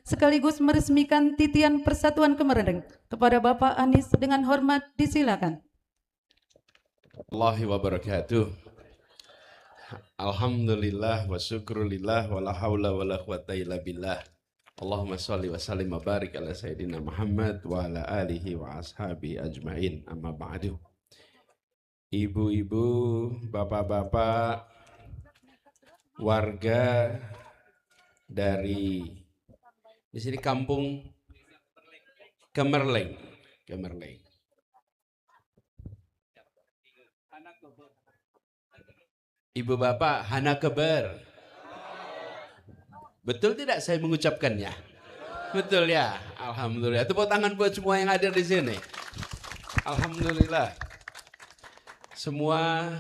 sekaligus meresmikan titian Persatuan Kemerleng kepada Bapak Anies dengan hormat disilakan. Allahi wabarakatuh. Alhamdulillah wa syukrulillah wa la hawla wa la quwata illa billah. Allahumma sholli wa sallim wa barik ala sayyidina Muhammad wa ala alihi wa ashabi ajmain. Amma ba'du. Ibu-ibu, bapak-bapak, warga dari di sini kampung Kemerleng. Ibu bapak Hana Keber. Betul tidak saya mengucapkannya? Betul ya. Alhamdulillah. Tepuk tangan buat semua yang hadir di sini. Alhamdulillah. Semua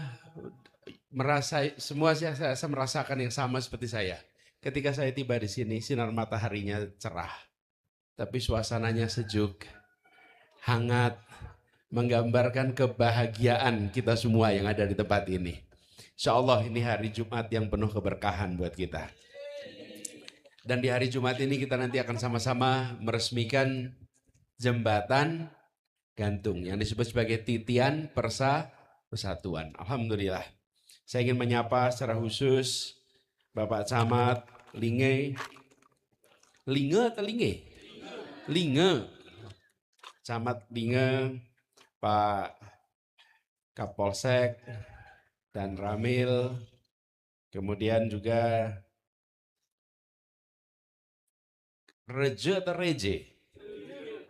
saya merasakan yang sama seperti saya. Ketika saya tiba di sini, sinar mataharinya cerah. Tapi suasananya sejuk, hangat, menggambarkan kebahagiaan kita semua yang ada di tempat ini. Insya Allah ini hari Jumat yang penuh keberkahan buat kita. Dan di hari Jumat ini kita nanti akan sama-sama meresmikan jembatan gantung yang disebut sebagai titian persatuan. Alhamdulillah. Saya ingin menyapa secara khusus Bapak Camat Linge atau Linge? Linge. Camat Linge, Pak Kapolsek dan Ramil, kemudian juga Reje atau Reje?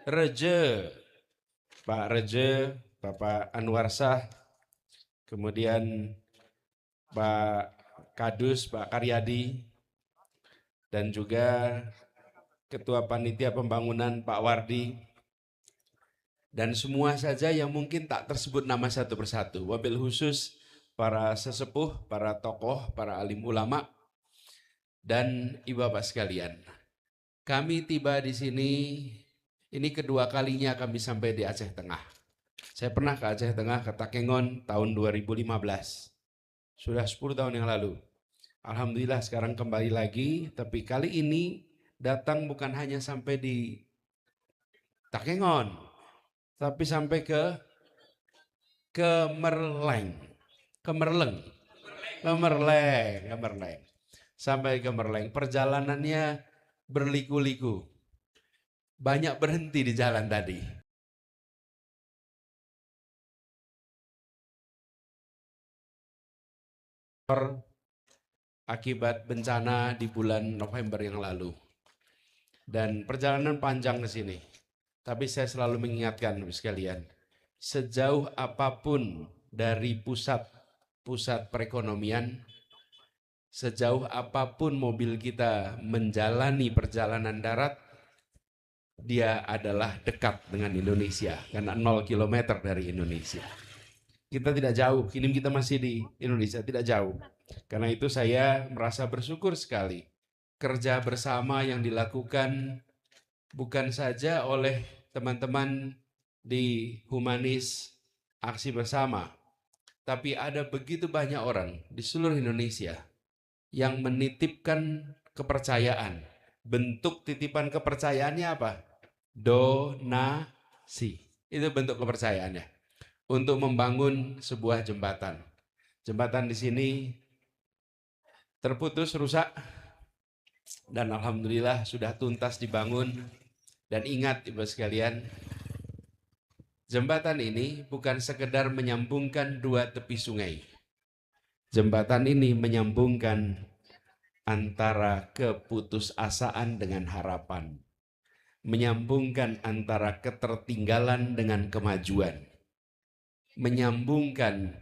Reje, Pak Reje, Bapak Anwar Shah, kemudian Pak Kadus, Pak Karyadi, dan juga Ketua Panitia Pembangunan Pak Wardi, dan semua saja yang mungkin tak tersebut nama satu persatu. Wabil khusus para sesepuh, para tokoh, para alim ulama, dan ibu bapak sekalian. Kami tiba di sini, ini kedua kalinya kami sampai di Aceh Tengah. Saya pernah ke Aceh Tengah, ke Takengon tahun 2015. Sudah 10 tahun yang lalu. Alhamdulillah sekarang kembali lagi, tapi kali ini datang bukan hanya sampai di Takengon, tapi sampai ke Kemerleng. Sampai Kemerleng. Perjalanannya berliku-liku. Banyak berhenti di jalan tadi. Akibat bencana di bulan November yang lalu. Dan perjalanan panjang ke sini. Tapi saya selalu mengingatkan sekalian, sejauh apapun dari pusat perekonomian, sejauh apapun mobil kita menjalani perjalanan darat, dia adalah dekat dengan Indonesia, karena 0 km dari Indonesia. Kita tidak jauh, kini kita masih di Indonesia, tidak jauh. Karena itu saya merasa bersyukur sekali. Kerja bersama yang dilakukan bukan saja oleh teman-teman di Humanis Aksi Bersama, tapi ada begitu banyak orang di seluruh Indonesia yang menitipkan kepercayaan. Bentuk titipan kepercayaannya apa? Donasi. Itu bentuk kepercayaannya. Untuk membangun sebuah jembatan. Jembatan di sini terputus, rusak, dan alhamdulillah sudah tuntas dibangun. Dan ingat ibu sekalian, jembatan ini bukan sekedar menyambungkan dua tepi sungai. Jembatan ini menyambungkan antara keputusasaan dengan harapan. Menyambungkan antara ketertinggalan dengan kemajuan. Menyambungkan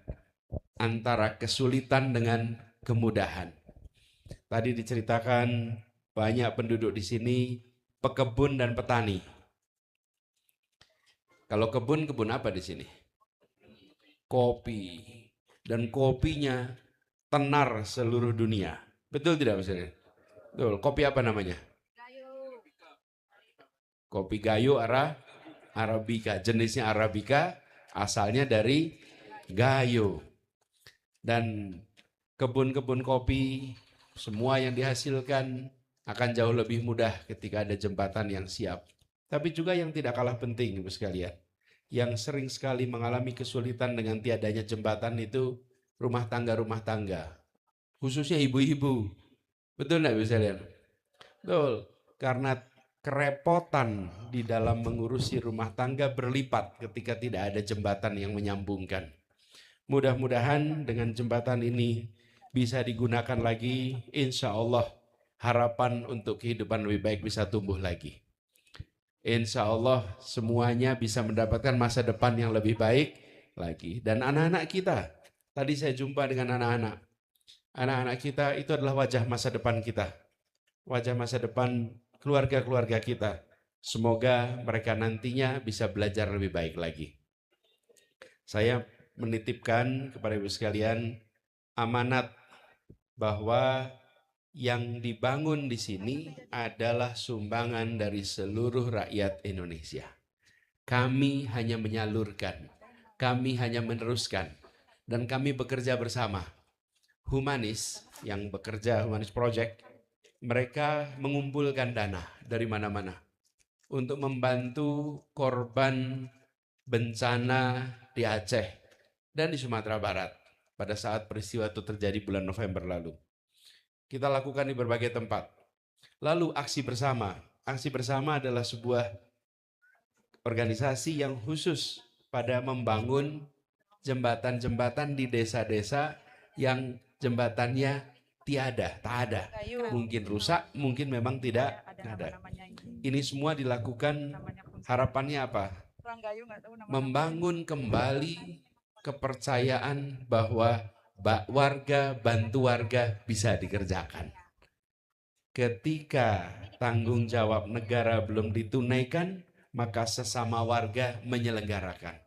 antara kesulitan dengan kemudahan. Tadi diceritakan banyak penduduk di sini pekebun dan petani. Kalau kebun apa di sini? Kopi. Dan kopinya tenar seluruh dunia. Betul tidak Mas? Betul. Kopi apa namanya? Kopi Gayo Arabica. Jenisnya Arabica, asalnya dari Gayo. Dan kebun-kebun kopi, semua yang dihasilkan Akan jauh lebih mudah ketika ada jembatan yang siap. Tapi juga yang tidak kalah penting, Ibu sekalian, yang sering sekali mengalami kesulitan dengan tiadanya jembatan itu rumah tangga, khususnya ibu-ibu. Betul nggak, Ibu sekalian? Betul, karena kerepotan di dalam mengurusi rumah tangga berlipat ketika tidak ada jembatan yang menyambungkan. Mudah-mudahan dengan jembatan ini bisa digunakan lagi, insya Allah harapan untuk kehidupan lebih baik bisa tumbuh lagi. Insya Allah semuanya bisa mendapatkan masa depan yang lebih baik lagi. Dan anak-anak kita, tadi saya jumpa dengan anak-anak. Anak-anak kita itu adalah wajah masa depan kita. Wajah masa depan keluarga-keluarga kita. Semoga mereka nantinya bisa belajar lebih baik lagi. Saya menitipkan kepada ibu sekalian amanat bahwa yang dibangun di sini adalah sumbangan dari seluruh rakyat Indonesia. Kami hanya menyalurkan, kami hanya meneruskan, dan kami bekerja bersama. Humanis yang bekerja, Humanis Project, mereka mengumpulkan dana dari mana-mana untuk membantu korban bencana di Aceh dan di Sumatera Barat pada saat peristiwa itu terjadi bulan November lalu. Kita lakukan di berbagai tempat. Lalu aksi bersama. Aksi bersama adalah sebuah organisasi yang khusus pada membangun jembatan-jembatan di desa-desa yang jembatannya tak ada. Mungkin rusak, mungkin memang tidak ada. Ini semua dilakukan, harapannya apa? Membangun kembali kepercayaan bahwa warga bantu warga bisa dikerjakan. Ketika tanggung jawab negara belum ditunaikan, maka sesama warga menyelenggarakan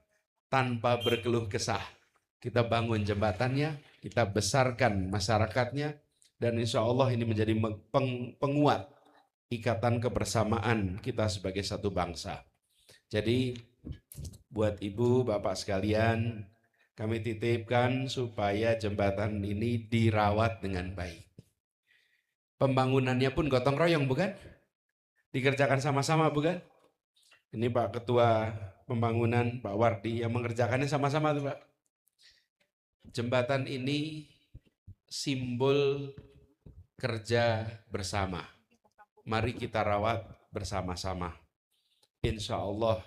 tanpa berkeluh kesah. Kita bangun jembatannya, kita besarkan masyarakatnya, dan insya Allah ini menjadi penguat ikatan kebersamaan kita sebagai satu bangsa. Jadi buat ibu, bapak sekalian, kami titipkan supaya jembatan ini dirawat dengan baik. Pembangunannya pun gotong royong, bukan? Dikerjakan sama-sama, bukan? Ini Pak Ketua Pembangunan, Pak Wardi, yang mengerjakannya sama-sama tuh, Pak. Jembatan ini simbol kerja bersama. Mari kita rawat bersama-sama. Insya Allah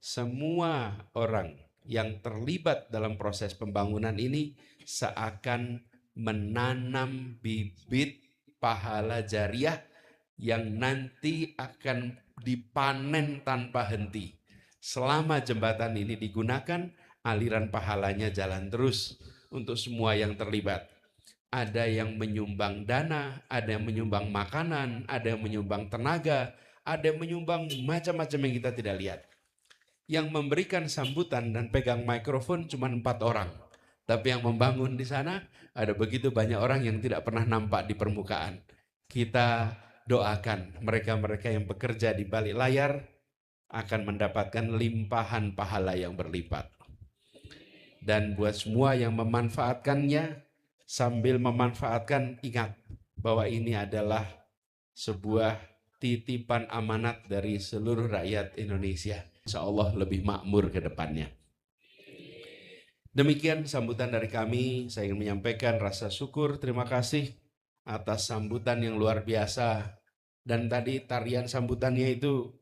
semua orang yang terlibat dalam proses pembangunan ini seakan menanam bibit pahala jariah yang nanti akan dipanen tanpa henti. Selama jembatan ini digunakan, aliran pahalanya jalan terus untuk semua yang terlibat. Ada yang menyumbang dana, ada yang menyumbang makanan, ada yang menyumbang tenaga, ada yang menyumbang macam-macam yang kita tidak lihat. Yang memberikan sambutan dan pegang mikrofon cuma 4 orang. Tapi yang membangun di sana ada begitu banyak orang yang tidak pernah nampak di permukaan. Kita doakan mereka-mereka yang bekerja di balik layar akan mendapatkan limpahan pahala yang berlipat. Dan buat semua yang memanfaatkannya, sambil memanfaatkan, ingat bahwa ini adalah sebuah titipan amanat dari seluruh rakyat Indonesia. Insya Allah lebih makmur ke depannya. Demikian sambutan dari kami. Saya ingin menyampaikan rasa syukur, terima kasih atas sambutan yang luar biasa. Dan tadi tarian sambutannya itu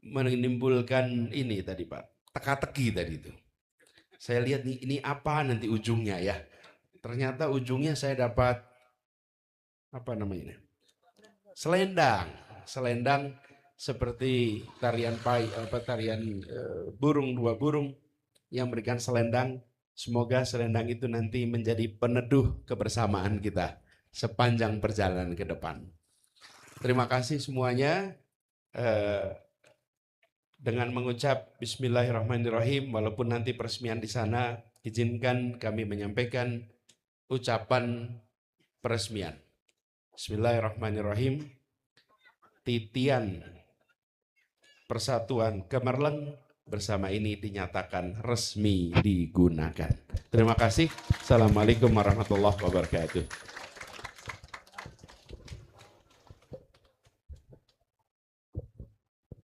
menimbulkan ini tadi Pak, teka-teki tadi itu. Saya lihat nih, ini apa nanti ujungnya ya. Ternyata ujungnya saya dapat, apa namanya ini? Selendang seperti tarian burung, 2 burung yang memberikan selendang. Semoga selendang itu nanti menjadi peneduh kebersamaan kita sepanjang perjalanan ke depan. Terima kasih semuanya. Dengan mengucap Bismillahirrahmanirrahim, walaupun nanti peresmian di sana, izinkan kami menyampaikan ucapan peresmian. Bismillahirrahmanirrahim. Titian Persatuan Kemerleng bersama ini dinyatakan resmi digunakan. Terima kasih. Assalamualaikum warahmatullahi wabarakatuh.